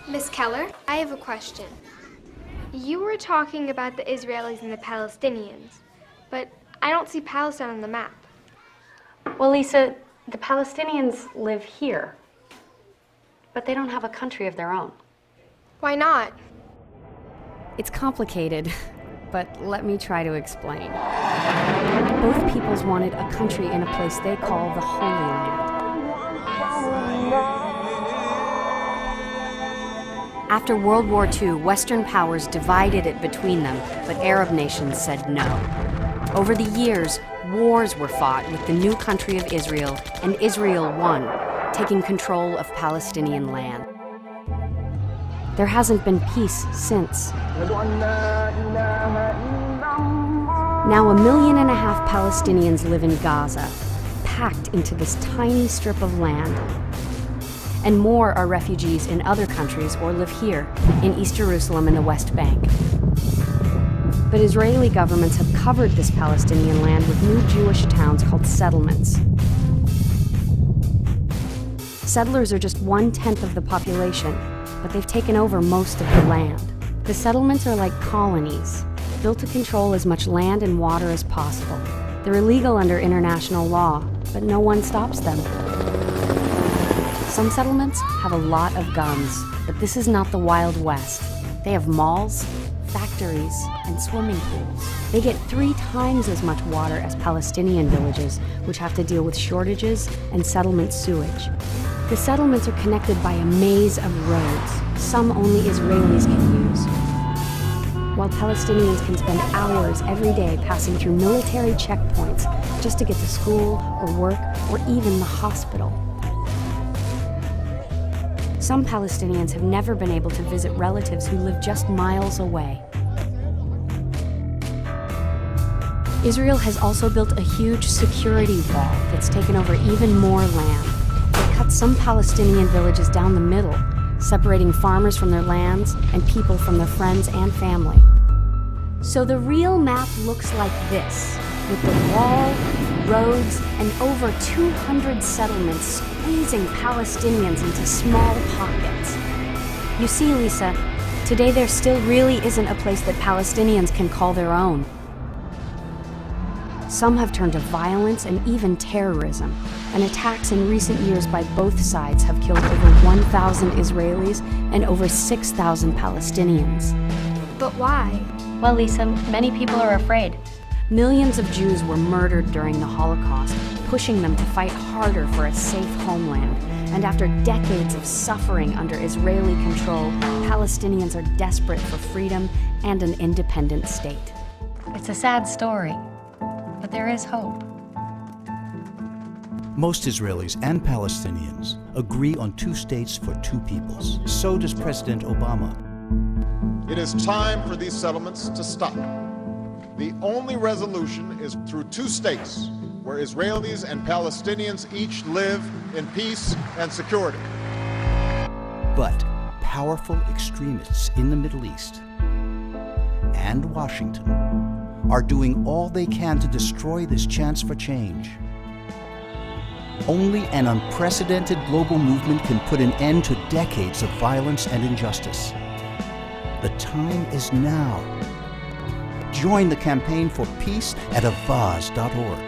Miss Keller, I have a question. You were talking about the Israelis and the Palestinians, but I don't see Palestine on the map. Well, Lisa, the Palestinians live here, but they don't have a country of their own. Why not? It's complicated, but let me try to explain. Both peoples wanted a country in a place they call the Holy Land. After World War II, Western powers divided it between them, but Arab nations said no. Over the years, wars were fought with the new country of Israel, and Israel won, taking control of Palestinian land. There hasn't been peace since. Now 1.5 million Palestinians live in Gaza, packed into this tiny strip of land. And more are refugees in other countries or live here, in East Jerusalem and the West Bank. But Israeli governments have covered this Palestinian land with new Jewish towns called settlements. Settlers are just 1/10 of the population, but they've taken over most of the land. The settlements are like colonies, built to control as much land and water as possible. They're illegal under international law, but no one stops them. Some settlements have a lot of guns, but this is not the Wild West. They have malls, factories, and swimming pools. They get 3 times as much water as Palestinian villages, which have to deal with shortages and settlement sewage. The settlements are connected by a maze of roads, some only Israelis can use, while Palestinians can spend hours every day passing through military checkpoints just to get to school or work or even the hospital. Some Palestinians have never been able to visit relatives who live just miles away. Israel has also built a huge security wall that's taken over even more land. They cut some Palestinian villages down the middle, separating farmers from their lands and people from their friends and family. So the real map looks like this, with the wall, roads, and over 200 settlements squeezing Palestinians into small pockets. You see, Lisa, today there still really isn't a place that Palestinians can call their own. Some have turned to violence and even terrorism, and attacks in recent years by both sides have killed over 1,000 Israelis and over 6,000 Palestinians. But why? Well, Lisa, many people are afraid. Millions of Jews were murdered during the Holocaust, pushing them to fight harder for a safe homeland. And after decades of suffering under Israeli control, Palestinians are desperate for freedom and an independent state. It's a sad story, but there is hope. Most Israelis and Palestinians agree on 2 states for 2 peoples. So does President Obama. It is time for these settlements to stop. The only resolution is through 2 states, where Israelis and Palestinians each live in peace and security. But powerful extremists in the Middle East and Washington are doing all they can to destroy this chance for change. Only an unprecedented global movement can put an end to decades of violence and injustice. The time is now. Join the campaign for peace at Avaaz.org.